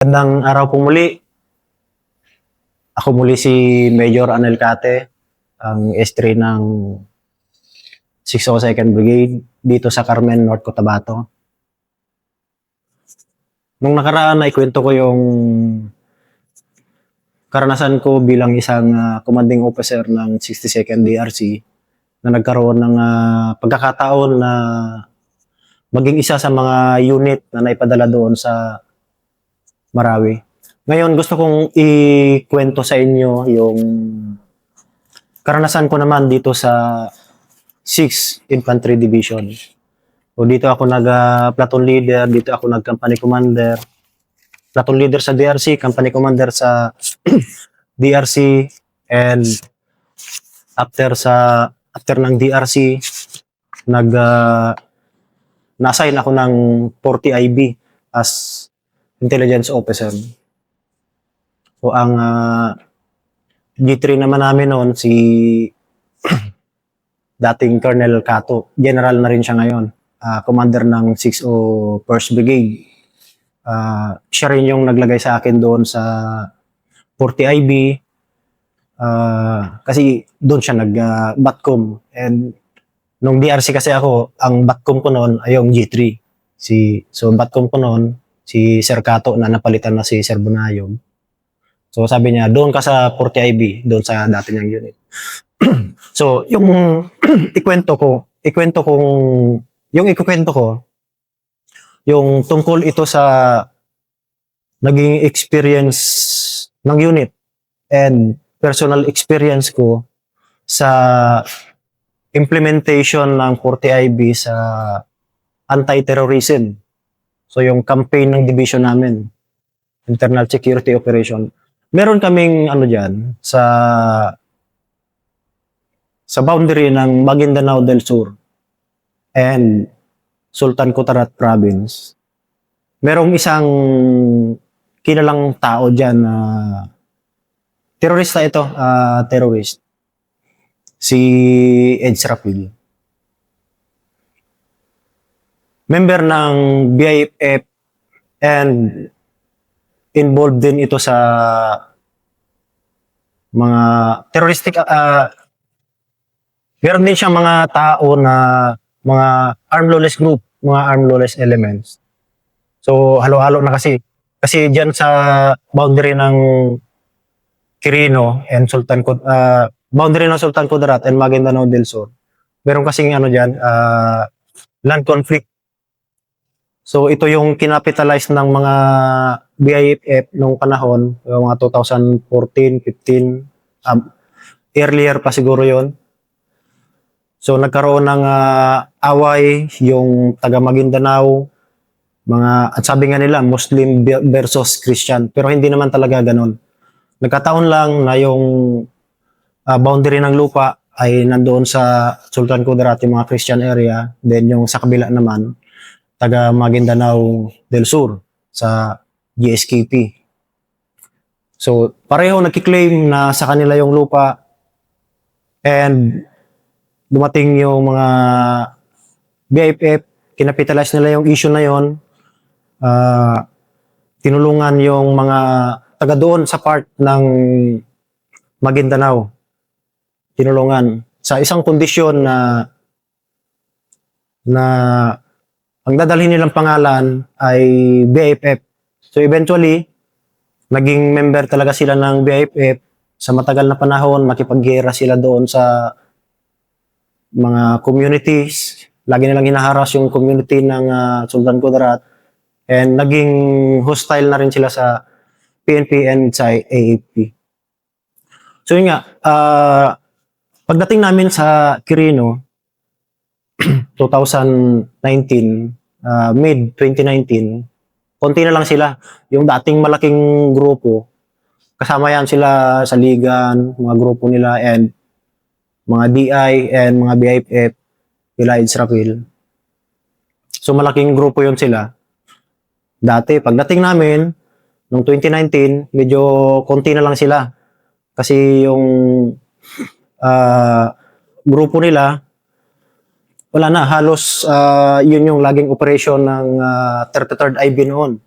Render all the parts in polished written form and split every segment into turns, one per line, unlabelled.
Magandang araw po muli. Ako muli si Major Anel Cate, ang S3 ng 602nd Brigade dito sa Carmen, North Cotabato. Nung nakaraan, naikwento ko yung karanasan ko bilang isang commanding officer ng 62nd DRC na nagkaroon ng pagkakataon na maging isa sa mga unit na naipadala doon sa Marawi. Ngayon, gusto kong ikwento sa inyo yung karanasan ko naman dito sa 6th Infantry Division. So dito ako nag-platoon leader, dito ako nag-company commander. Platoon leader sa DRC, company commander sa DRC, and after ng DRC, na-assign ako ng 40 IB as intelligence officer. So ang G3 naman namin noon si dating Colonel Cato. General na rin siya ngayon. Commander ng 601st Brigade. Siya rin yung naglagay sa akin doon sa 40 IB. Kasi doon siya nag-batcom. And nung DRC kasi ako, ang batcom ko noon ay yung G3. So batcom ko noon, si Sir Cato na napalitan na si Sir Bunayog. So sabi niya, doon ka sa 40 IB, doon sa dati niyang unit. So yung ikukwento ko, yung tungkol ito sa naging experience ng unit and personal experience ko sa implementation ng 40 IB sa anti-terrorism. So yung campaign ng division namin, internal security operation. Meron kaming diyan sa boundary ng Maguindanao del Sur and Sultan Kudarat Province. Merong isang kilalang tao diyan na terorista ito, terrorist. Si Ed Srapil. Member ng BIFF and involved din ito sa mga terroristic meron din siyang mga tao na mga armed lawless group, mga armed lawless elements. So halo-halo na kasi diyan sa boundary ng Quirino and boundary ng Sultan Kudarat and Maguindanao del Sur. Meron kasing diyan land conflict. So ito yung kinapitalize ng mga BIFF nung panahon, yung mga 2014, 15, earlier pa siguro yon. So nagkaroon ng away yung taga Maguindanao, at sabi nga nila Muslim versus Christian, pero hindi naman talaga ganun. Nagkataon lang na yung boundary ng lupa ay nandoon sa Sultan Kudarat, yung mga Christian area, then yung sa kabila naman taga Maguindanao del Sur sa GSKP. So pareho nagki-claim na sa kanila yung lupa, and dumating yung mga BIFF, kinapitalize nila yung issue na yon. Tinulungan yung mga taga doon sa part ng Maguindanao. Tinulungan sa isang kondisyon na ang dadalhin nilang pangalan ay BIFF. So eventually, naging member talaga sila ng BIFF. Sa matagal na panahon, makipaggera sila doon sa mga communities. Lagi nilang hinaharas yung community ng Sultan Kudarat. And naging hostile na rin sila sa PNP and sa AFP. So yun nga, pagdating namin sa Quirino, 2019, mid-2019, konti na lang sila. Yung dating malaking grupo, kasama yan sila sa Ligan, mga grupo nila, and mga DI and mga BIFF, nila Ed Srapil. So malaking grupo yun sila. Dati, pagdating namin, noong 2019, medyo konti na lang sila. Kasi yung grupo nila, wala na, halos yun yung laging operation ng 33rd IB noon.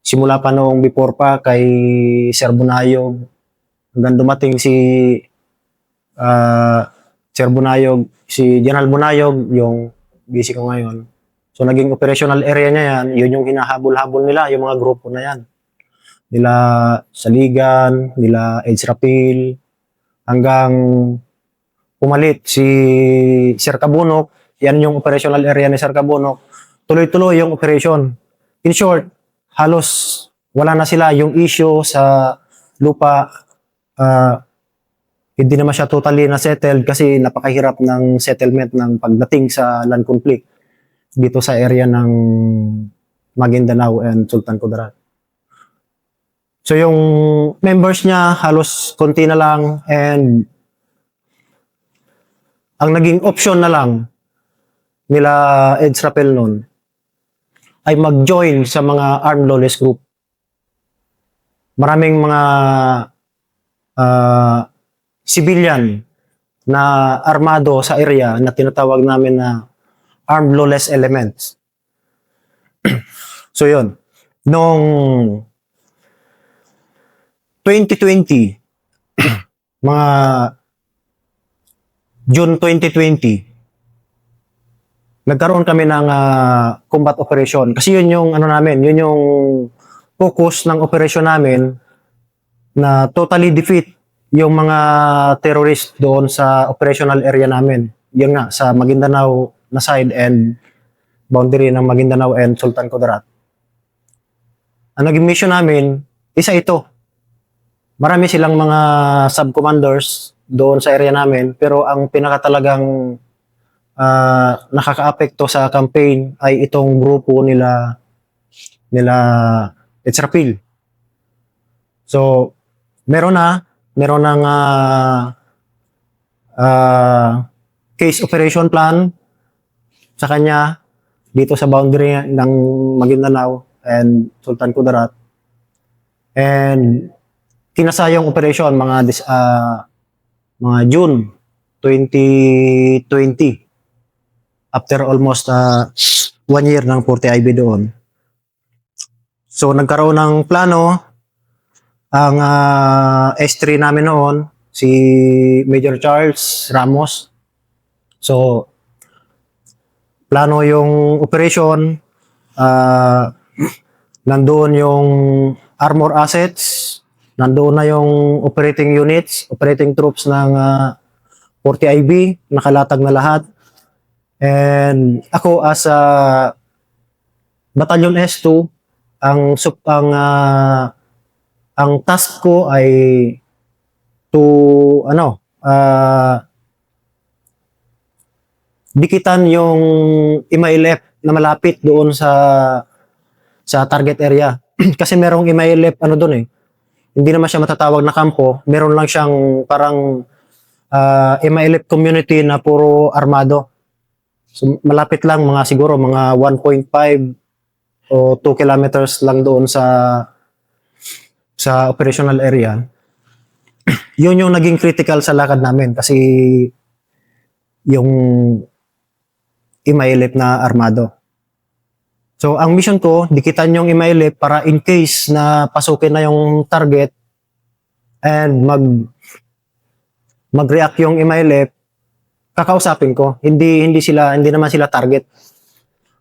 simula pa noong before pa kay Sir Bunayog, hanggang dumating si Sir Bunayog, si General Bunayog, yung busy ko ngayon. So naging operational area niya yan, yun yung hinahabol-habol nila, yung mga grupo na yan. Nila Saligan, nila Edge Rapil, hanggang pumalit si Sir Cabunok, yan yung operational area ni Sir Cabunok. Tuloy-tuloy yung operation. In short, halos wala na sila yung issue sa lupa. Hindi naman siya totally na settled kasi napakahirap ng settlement ng pagdating sa land conflict dito sa area ng Maguindanao and Sultan Kudarat. So yung members niya halos konti na lang, and ang naging option na lang nila Edge Rapel nun ay mag-join sa mga armed lawless group. Maraming mga civilian na armado sa area na tinatawag namin na armed lawless elements. So yun, noong 2020, mga June 2020, nagkaroon kami ng combat operation. Kasi yun yung ano namin, yun yung focus ng operation namin, na totally defeat yung mga terrorist doon sa operational area namin. Yun nga, sa Maguindanao na side and boundary ng Maguindanao and Sultan Kudarat. Ang naging mission namin, isa ito. Marami silang mga sub-commanders doon sa area namin, pero ang pinakatalagang nakaka-apekto sa campaign ay itong grupo nila Edge Rapil. So, meron ng case operation plan sa kanya dito sa boundary ng Maguindanao and Sultan Kudarat. And kinasayang operation mga June 2020, after almost 1 year ng 40 IB doon. So nagkaroon ng plano ang S3 namin noon, si Major Charles Ramos. So plano yung operation, nandoon yung armor assets, nandoon na yung operating units, operating troops ng 40 IB, nakalatag na lahat. And ako as Battalion S2, ang task ko ay to dikitan yung MILF na malapit doon sa target area. Kasi merong MILF doon eh. Hindi naman siya matatawag na kampo, meron lang siyang parang MILF community na puro armado. So, malapit lang, siguro mga 1.5 o 2 kilometers lang doon sa operational area. Yun yung naging critical sa lakad namin kasi yung MILF na armado. So, ang mission ko, dikitan yung MILF para in case na pasukin na yung target and mag-react yung MILF, kakausapin ko. Hindi naman sila target.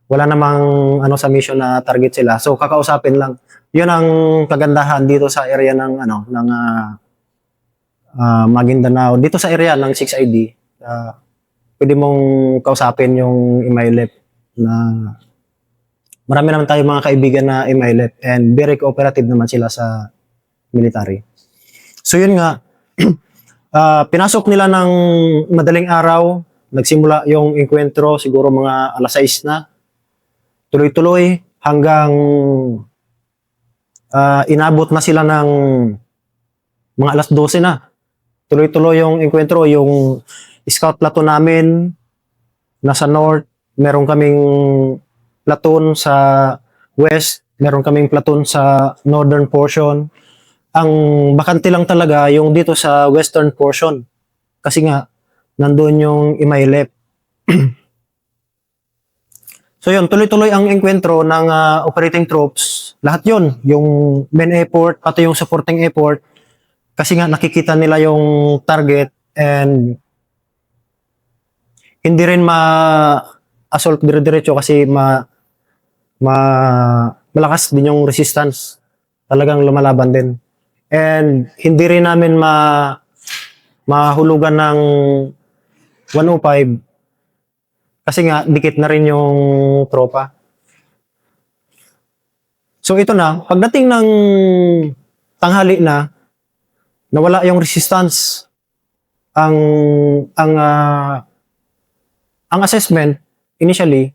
Wala namang sa mission na target sila. So kakausapin lang. 'Yun ang kagandahan dito sa area ng Maguindanao. Dito sa area ng 6ID, pwede mong kausapin yung MILF na marami naman tayong mga kaibigan na MILF and very cooperative naman sila sa military. So yun nga, pinasok nila ng madaling araw, nagsimula yung enkwentro, siguro mga alas 6 na. Tuloy-tuloy hanggang inabot na sila ng mga alas 12 na. Tuloy-tuloy yung enkwentro, yung scout platoon namin nasa north, meron kaming platoon sa west, meron kaming platoon sa northern portion. Ang bakante lang talaga yung dito sa western portion. Kasi nga, nandun yung MILF. So yun, tuloy-tuloy ang engkwentro ng operating troops. Lahat yun, yung main effort, pati yung supporting effort. Kasi nga nakikita nila yung target and hindi rin ma-assault dire-diretso kasi malakas din yung resistance. Talagang lumalaban din. And hindi rin namin mahulugan ng 105 kasi nga dikit na rin yung tropa. So ito na, pagdating ng tanghali na, nawala yung resistance. Ang assessment initially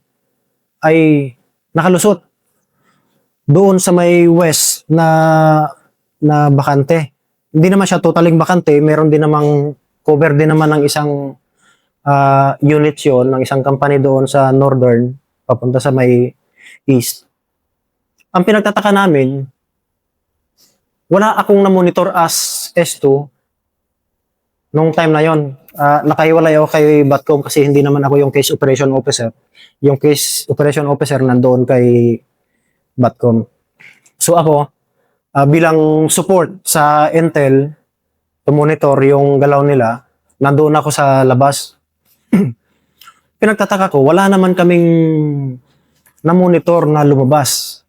ay nakalusot doon sa may west na bakante. Hindi naman siya totaling bakante, meron din namang cover din naman ng isang units yon ng isang company doon sa northern papunta sa may east. Ang pinagtataka namin, wala akong na-monitor as S2 nung time na yon. Nakahiwalay ako kay Batcom kasi hindi naman ako yung case operation officer. Yung case operation officer nandoon kay Batcom. So ako, bilang support sa Intel, to monitor yung galaw nila, nandoon ako sa labas. Pinagtataka ko, wala naman kaming na-monitor na lumabas.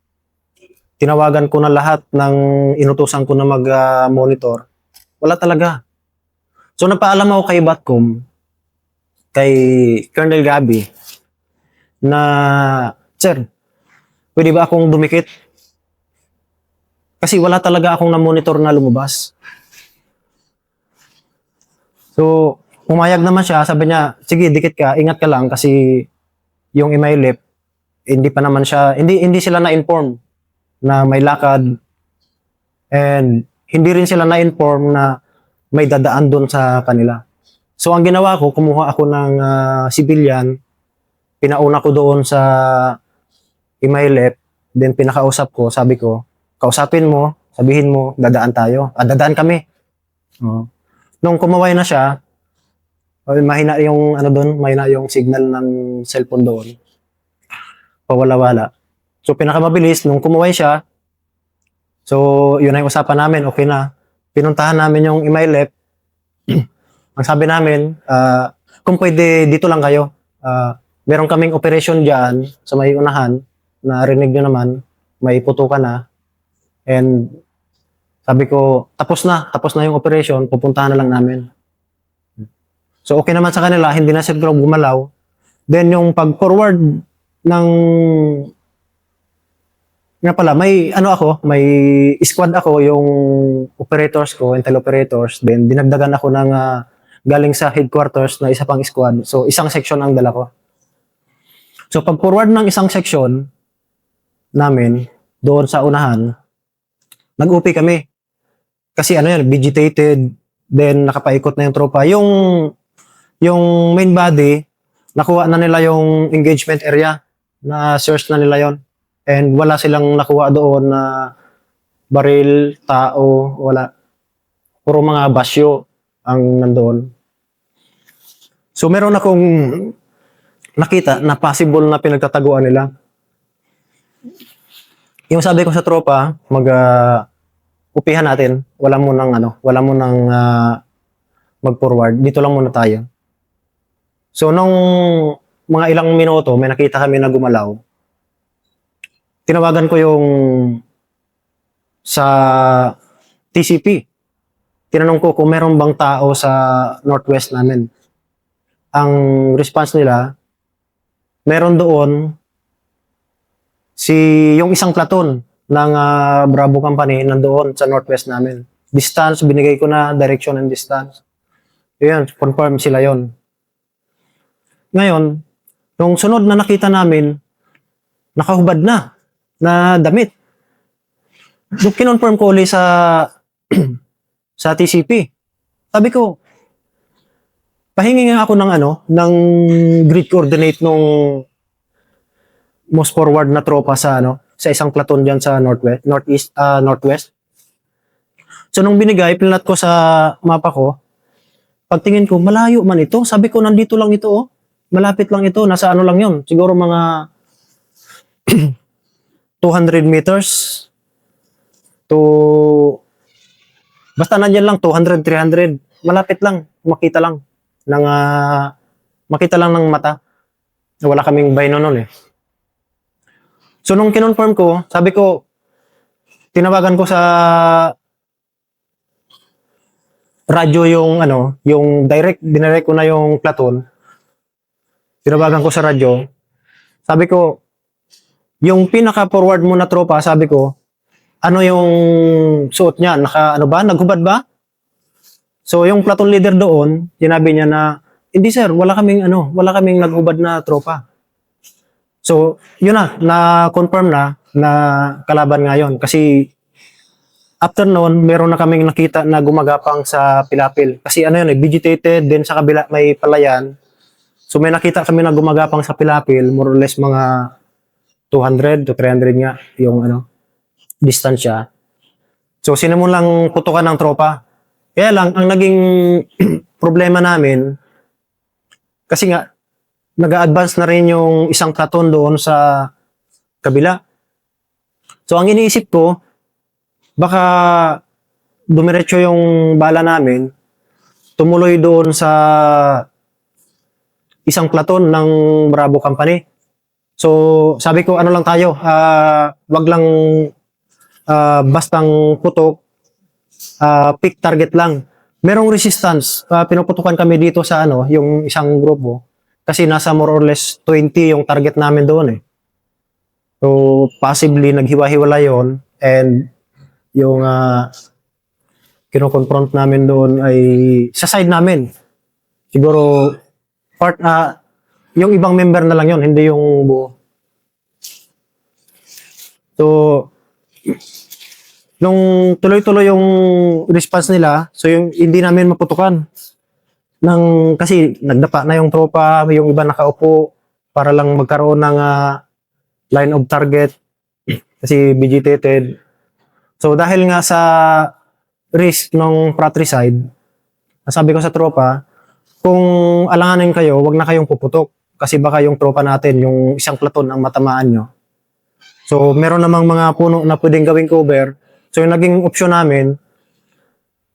Tinawagan ko na lahat ng inutusan ko na mag-monitor. Wala talaga. So napaalam ako kay Batcom, kay Colonel Gabi, na, Sir, pwede ba akong dumikit? Kasi wala talaga akong na-monitor na lumabas. So, pumayag naman siya, sabi niya, sige, dikit ka, ingat ka lang kasi yung Imaylip, hindi pa naman siya, hindi sila na-inform na may lakad and hindi rin sila na-inform na may dadaan doon sa kanila. So, ang ginawa ko, kumuha ako ng civilian, pinauna ko doon sa Imaylip, then pinakausap ko, sabi ko, kausapin mo, sabihin mo, dadaan tayo. Dadaan kami. Nung kumaway na siya, mahina yung mahina yung signal ng cellphone doon. Pawala-wala. So pinakamabilis nung kumaway siya. So yun ang usapan namin, okay na. Pinuntahan namin yung Imaylep. Ang sabi namin, kung pwede dito lang kayo. Meron kaming operation diyan sa may unahan, narinig nyo naman, may putukan na. And sabi ko, tapos na yung operation, pupuntahan na lang namin. So okay naman sa kanila, hindi na sila gumalaw. Then yung pag-forward ng nga pala, may may squad ako, yung operators ko, intel operators, then dinagdagan ako ng galing sa headquarters na isa pang squad. So isang section ang dala ko. So pag-forward ng isang section namin doon sa unahan, nag-UP kami. Kasi vegetated, then nakapaikot na yung tropa. Yung main body, nakuha na nila yung engagement area, na search na nila yon. And wala silang nakuha doon na baril, tao, wala. Puro mga basyo ang nandoon. So meron akong nakita na possible na pinagtataguan nila. Yung sabi ko sa tropa, upihan natin, wala mo nang mag-forward, dito lang muna tayo. So nung mga ilang minuto, may nakita kami na gumalaw. Tinawagan ko yung sa TCP. Tinanong ko kung meron bang tao sa northwest namin. Ang response nila, meron doon yung isang platoon ng Bravo Company nandoon sa northwest namin. Distance, binigay ko na direction and distance. Yun, confirm sila yon. Ngayon, nung sunod na nakita namin, nakahubad na damit. Nung kinonfirm ko ulit sa TCP, sabi ko, pahingi nga ako ng grid coordinate nung most forward na tropa sa isang platoon diyan sa northwest. So nung binigay, pinlat ko sa mapa ko, pagtingin ko, malayo man ito. Sabi ko, nandito lang ito, malapit lang ito, nasa lang yun. Siguro mga 200 meters to basta nandiyan lang 200, 300. Malapit lang, makita lang ng makita lang ng mata. Wala kaming bino noon eh. So nung kinonfirm ko, sabi ko, tinawagan ko sa radyo yung yung dinirect ko na yung platoon. Tinawagan ko sa radyo. Sabi ko, yung pinaka-forward mo na tropa, sabi ko, ano yung suot niya? Naghubad ba? So yung platoon leader doon, sinabi niya na, hindi sir, wala kaming naghubad na tropa. So, yun na-confirm na kalaban ngayon. Kasi after noon, meron na kaming nakita na gumagapang sa Pilapil. Kasi vegetated, then sa kabila may palayan. So may nakita kami na gumagapang sa Pilapil, more or less mga 200 to 300 nga yung distansya. So sinimulang putukan ng tropa. Kaya lang, ang naging problema namin, kasi nga, nag-a-advance na rin yung isang platoon doon sa kabila. So ang iniisip ko, baka dumiretso yung bala namin, tumuloy doon sa isang platoon ng Bravo Company. So sabi ko, ano lang tayo, wag lang bastang putok, pick target lang. Merong resistance, pinuputukan kami dito sa yung isang grupo. Kasi nasa more or less 20 yung target namin doon eh. So, possibly naghiwa-hiwala yon, and yung kino-confront namin doon ay sa side namin. Siguro yung ibang member na lang yon, hindi yung buo. So, nung tuloy-tuloy yung response nila, so yung hindi namin maputukan. Kasi nagdapa na yung tropa, yung iba nakaupo para lang magkaroon ng line of target kasi vegetated. So dahil nga sa risk ng fratricide, sabi ko sa tropa, kung alanganin kayo, wag na kayong puputok kasi baka yung tropa natin, yung isang platoon ang matamaan nyo. So meron namang mga puno na pwedeng gawing cover. So yung naging option namin,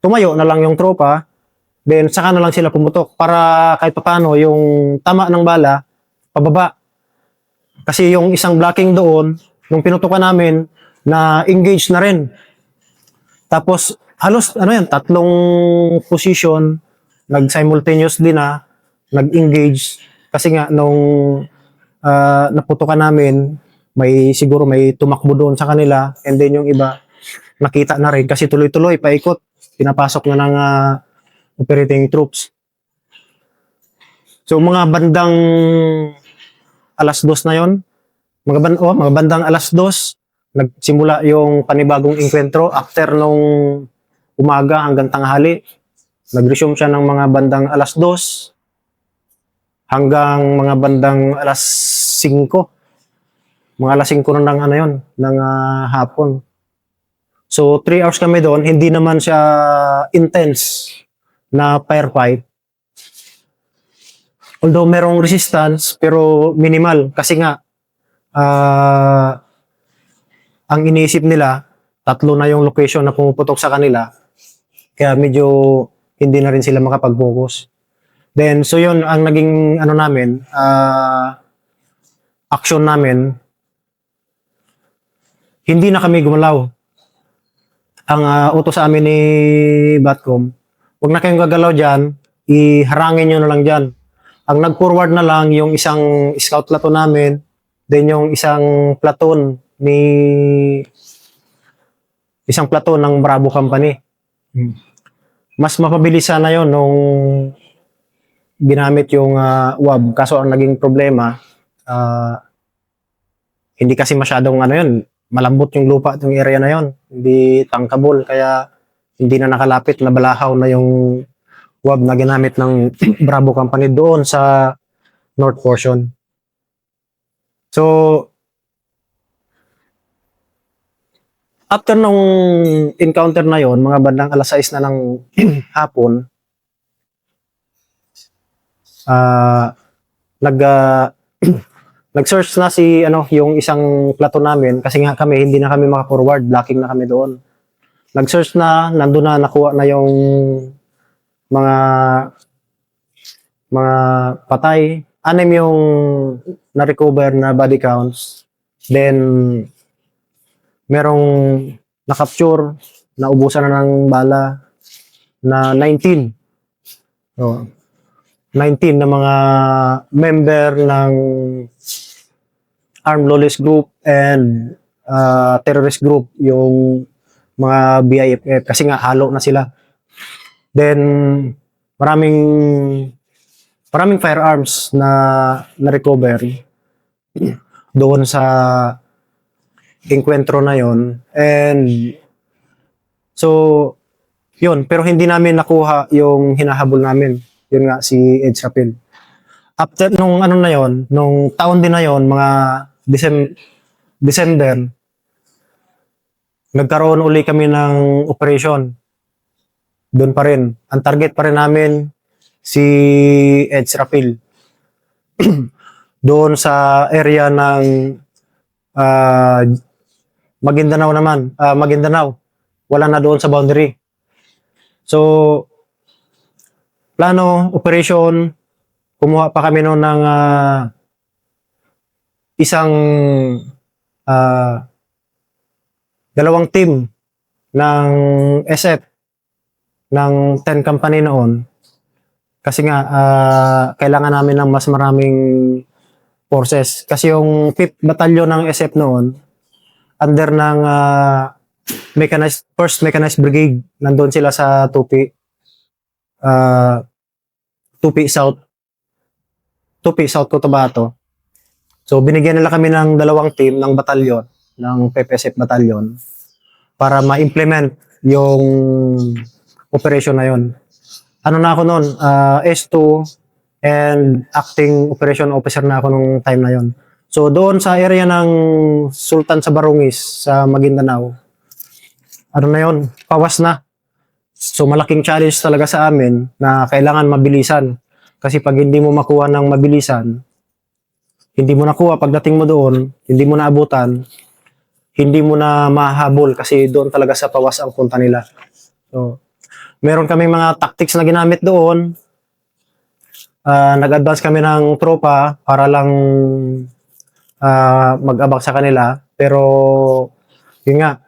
tumayo na lang yung tropa, then saka na lang sila pumutok para kahit paano yung tama ng bala, pababa. Kasi yung isang blocking doon, nung pinutukan namin, na engage na rin. Tapos halos tatlong position, nag-simultaneously na, nag-engage. Kasi nga nung naputukan namin, siguro may tumakbo doon sa kanila, and then yung iba, nakita na rin kasi tuloy-tuloy, paikot, pinapasok na ng operating troops. So mga bandang alas 2 na yon, mga bandang alas 2, nagsimula yung panibagong enkwentro after nung umaga hanggang tanghali. Nag-resume siya ng mga bandang alas 2 hanggang mga bandang alas 5. Mga alas 5 na ng hapon. So 3 hours kami doon, hindi naman siya intense na firefight. Although merong resistance, pero minimal. Kasi nga, ang iniisip nila, 3 na yung location na pumuputok sa kanila. Kaya medyo hindi na rin sila makapag-focus. Then, so yun, ang naging namin, action namin, hindi na kami gumalaw. Ang utos sa amin ni Batcom, huwag na kayong gagalaw dyan, iharangin nyo na lang dyan. Ang nag-forward na lang yung isang scout platoon namin, then yung isang platoon ng Bravo Company. Mas mapabilis sana yun nung ginamit yung WAB. Kaso ang naging problema, hindi kasi masyadong malambot yung lupa yung area na yon, hindi tankable, kaya hindi na nakalapit, nabalahaw na yung WAB na ginamit ng Bravo Company doon sa north portion. So after nung encounter na yon, mga bandang alas 6 na ng hapon, Nag-search na si ano, yung isang plato namin kasi nga kami hindi na kami maka-forward, blocking na kami doon. Nag-search na, nandun na nakuha na yung mga mga patay. Anim yung na-recover na body counts. Then merong na-capture, naubusan na ng bala na 19. So, 19 na mga member ng armed lawless group and terrorist group yung mga BIFF kasi nga halo na sila. Then maraming firearms na na-recover doon sa encuentro na yon. And so yun, pero hindi namin nakuha yung hinahabol namin. Yun nga si Ed Rapil. After nung ano na yon, nung taon din na yon, mga December, nagkaroon uli kami ng operation. Doon pa rin. Ang target pa rin namin si Ed Rapil. Doon sa area ng Maguindanao naman. Maguindanao. Wala na doon sa boundary. So, plano, operation, kumuha pa kami noon ng isang dalawang team ng SF ng 10 company noon kasi nga kailangan namin ng mas maraming forces kasi yung 5th batalyon ng SF noon under ng first mechanized brigade, nandun sila sa Tupi South Cotabato. So binigyan nila kami ng dalawang team ng batalyon, ng PPSF batalyon para ma-implement yung operation na yon. Ano na ako noon, S2 and acting operation officer na ako nung time na yon. So doon sa area ng Sultan sa Barungis sa Maguindanao, ano na yon, pawas na. So malaking challenge talaga sa amin na kailangan mabilisan. Kasi pag hindi mo makuha ng mabilisan, hindi mo nakuha pagdating mo doon, hindi mo naabutan, hindi mo na mahabol kasi doon talaga sa pawas ang punta nila. So, meron kaming mga tactics na ginamit doon. Nag-advance kami ng tropa para lang mag-abang sa kanila. Pero, yun nga,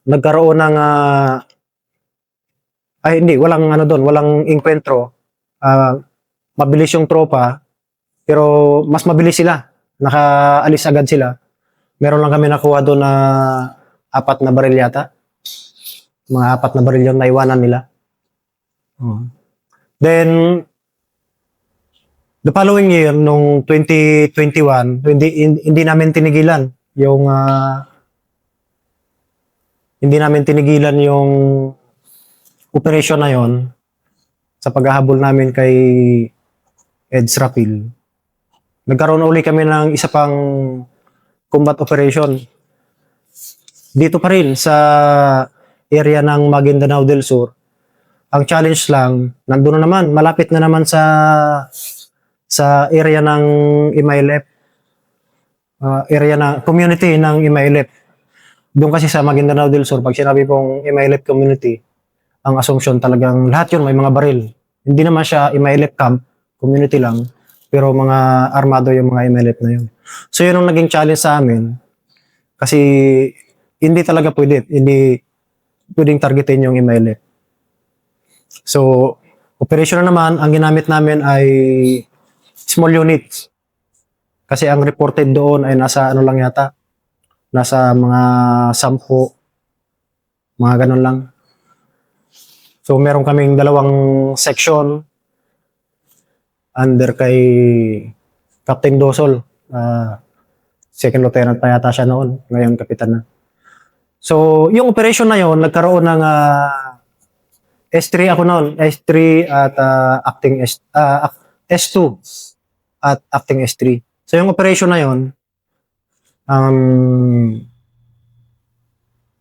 nagkaroon ng walang ano doon, walang encuentro. Mabilis yung tropa, pero mas mabilis sila. Nakaalis agad sila. Meron lang kami nakuha doon na 4 na baril yata. Mga 4 na baril yung naiwanan nila. Then, the following year, nung 2021, hindi namin tinigilan yung operation na yon sa paghahabol namin kay Ed Rapil. Nagkaroon uli kami ng isa pang combat operation. Dito pa rin sa area ng Maguindanao del Sur. Ang challenge lang, nandun na naman, malapit na naman sa area ng Imaylep. Area na community ng Imaylep. Doon kasi sa Maguindanao del Sur, pag sinabi pong Imaylep community, ang assumption talagang lahat yun may mga baril. Hindi naman siya Imaylep camp, community lang, pero mga armado yung mga Imaylep na yun. So yun ang naging challenge sa amin kasi hindi talaga hindi pwedeng targetin yung Imaylep. So, operation na naman, ang ginamit namin ay small units. Kasi ang reported doon ay nasa ano lang yata, nasa mga 10, mga ganun lang. So, meron kaming dalawang section under kay Captain Dosol. Second lieutenant pa yata siya noon, ngayon kapitan na. So, yung operation na yon nagkaroon ng S3 ako noon, S3 at acting S2 at acting S3. So yung operation na yon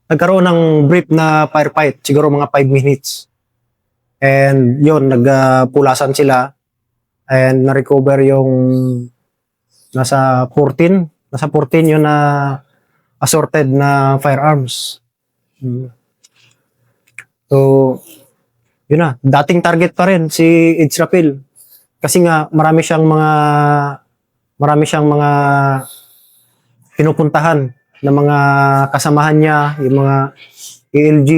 nagkaroon ng brief na firefight, siguro mga 5 minutes. And yun, nagpulasan sila. and na-recover yung nasa 14 yun na assorted na firearms. So, yun na. Dating target pa rin si Itzrapil. Kasi nga, marami siyang mga pinupuntahan ng mga kasamahan niya, yung mga ALG,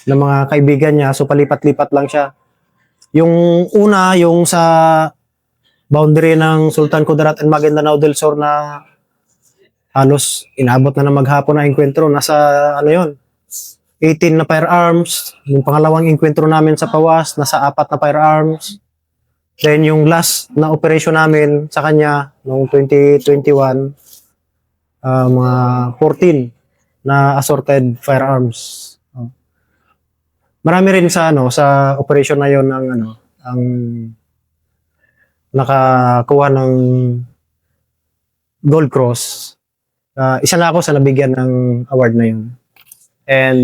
ng mga kaibigan niya. So, palipat-lipat lang siya. Yung una, yung sa boundary ng Sultan Kudarat and Maguindanao del Sur na halos inabot na ng maghapon na enkwentro. Nasa, 18 na firearms. Yung pangalawang enkwentro namin sa Pawas, nasa 4 na firearms. Then yung last na operation namin sa kanya noong 2021, mga 14 na assorted firearms. Marami rin sa sa operation na yon ang nakakuha ng Gold Cross. Isa na ako sa nabigyan ng award na yun. And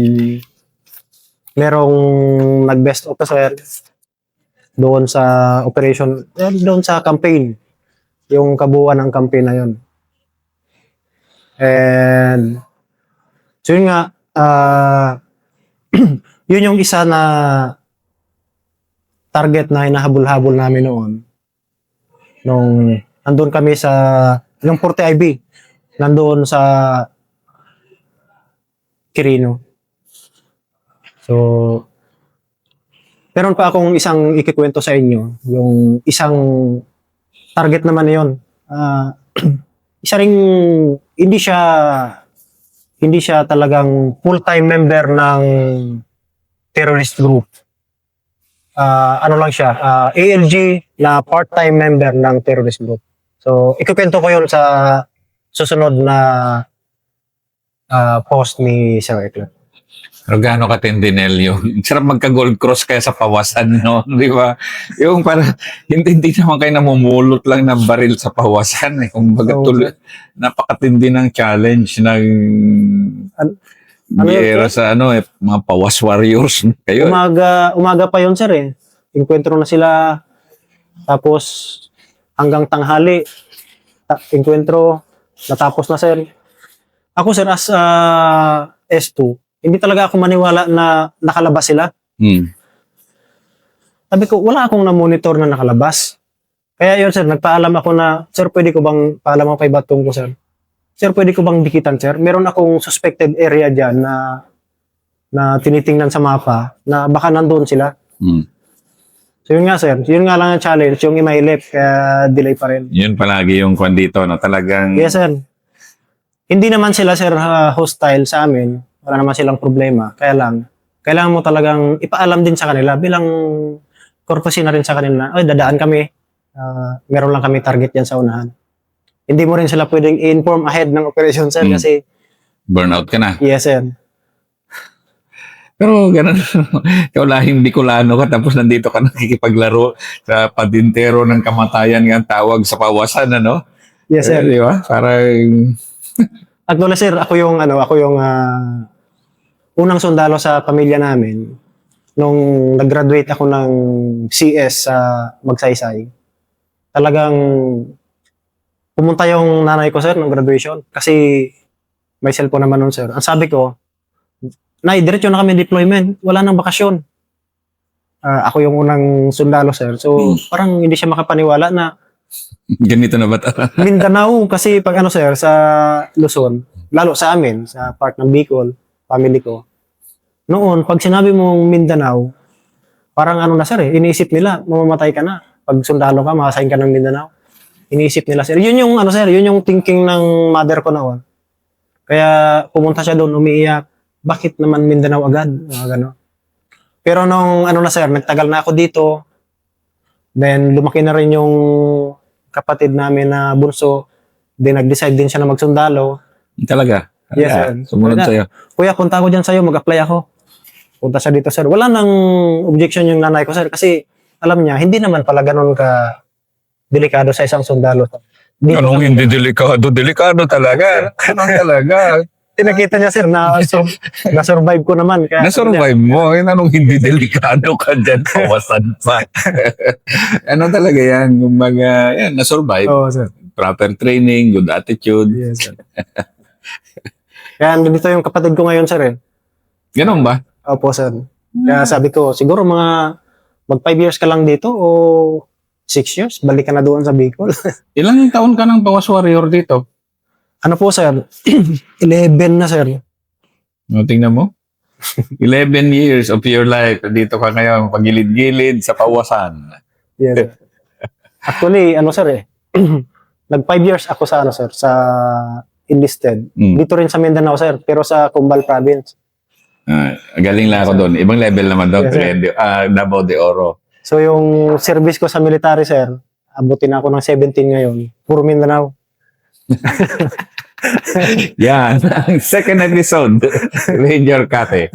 merong nag-best officer doon sa operation, doon sa campaign, yung kabuuan ng campaign na yun. And so yun nga, yun yung isa na target na hinahabol-habol namin noon. Nung nandun kami sa, yung 40 IB, nandoon sa Quirino. So, meron pa akong isang ikikwento sa inyo. Yung isang target naman na yun. Isa ring, hindi siya talagang full-time member ng terrorist group. Ano lang siya, ALG na part-time member ng terrorist group. So, ikikwento ko yun sa susunod na post ni Sir Ekla.
Pero gaano katindi, Nel, yung sarap magka-gold cross kaya sa pawasan, no? Di ba? Yung para, hindi naman kayo namumulot lang ng baril sa pawasan. Kung baga napakatindi ng challenge ng giyera sa mga pawas warriors. Kayo.
Umaga pa yun, sir, eh. Enkwentro na sila. Tapos, hanggang tanghali, enkwentro, natapos na, sir. Ako, sir, as S2, hindi talaga ako maniwala na nakalabas sila. Sabi ko, wala akong na-monitor na nakalabas. Kaya yun, sir, nagpaalam ako na, sir, pwede ko bang paalam ang kay Batong ko, sir? Sir, pwede ko bang dikitan, sir? Meron akong suspected area dyan na tinitingnan sa mapa na baka nandun sila. So yun nga, sir. Yun nga lang ang challenge, yung imailip, kaya delay pa rin.
Yun palagi yung kwan dito, no? Talagang...
Yes, sir. Hindi naman sila, sir, hostile sa amin. Wala naman silang problema. Kaya lang, kailangan mo talagang ipaalam din sa kanila bilang courtesy na rin sa kanila na, dadaan kami. Meron lang kami target yan sa unahan. Hindi mo rin sila pwedeng i-inform ahead ng operation, sir, kasi...
Burnout ka na.
Yes, sir.
Pero gano'n, ikaw lahing Bicolano ka tapos nandito ka nakikipaglaro sa padintero ng kamatayan ng tawag sa pawasan, ano?
Yes, sir.
Di ba? Parang...
Actually, sir, ako yung unang sundalo sa pamilya namin nung nag-graduate ako ng CS sa Magsaysay. Talagang pumunta yung nanay ko, sir, ng graduation kasi may cellphone naman nun, sir. Ang sabi ko, Nay, diretso na kami deployment. Wala nang bakasyon. Ako yung unang sundalo, sir. So, parang hindi siya makapaniwala na
ganito na ba ito?
Mindanao, kasi pag sir, sa Luzon, lalo sa amin, sa part ng Bicol, family ko, noon, pag sinabi mong Mindanao, parang na, sir, iniisip nila, mamamatay ka na. Pag sundalo ka, makasayin ka ng Mindanao. Iniisip nila, sir. Yun yung, sir, yun yung thinking ng mother ko noon. Kaya pumunta siya doon, umiiyak. Bakit naman Mindanao agad? Gano. Pero nung, na, sir, nagtagal na ako dito, then lumaki na rin yung kapatid namin na bunso. Then nag-decide din siya na magsundalo.
Talaga?
Yes, sir.
Sumunod sa'yo.
Kuya, punta ako dyan sa'yo, mag-apply ako. Punta siya dito, sir. Wala nang objection yung nanay ko, sir. Kasi alam niya, hindi naman pala ganun ka delikado sa isang sundalo.
Anong hindi delikado? Delikado talaga. Anong talaga?
Nakita niya sir na na-survive ko naman. Kaya,
Na-survive mo. Yun anong hindi delikado ka dyan. Pawasan pa. Ano talaga yan? Kumbaga, yan, na-survive.
Oo, sir.
Proper training, good attitude.
Yes, sir. Kaya nandito yung kapatid ko ngayon, sir. Eh.
Ganun ba?
Opo, sir. Kaya sabi ko, siguro mga mag 5 years ka lang dito o 6 years, balik ka na doon sa Bicol.
Ilang taon ka ng Pawas Warrior dito?
Ano po, sir? 11 na, sir.
No, tingnan mo. 11 years of your life. Dito ka ngayon, pagilid-gilid sa Pawasan.
Yes. Actually, ano, sir, eh. Nag 5 years ako sa, ano, sir, sa enlisted.
Mm.
Dito rin sa Mindanao, sir, pero sa Cumbal Province.
Galing lang ako doon. Ibang level naman doon.
Yes, sir.
Davao de Oro.
So, yung service ko sa military, sir, abutin ako ng 17 ngayon. Puro Mindanao.
Yan. Ang second episode. Ranger Kate.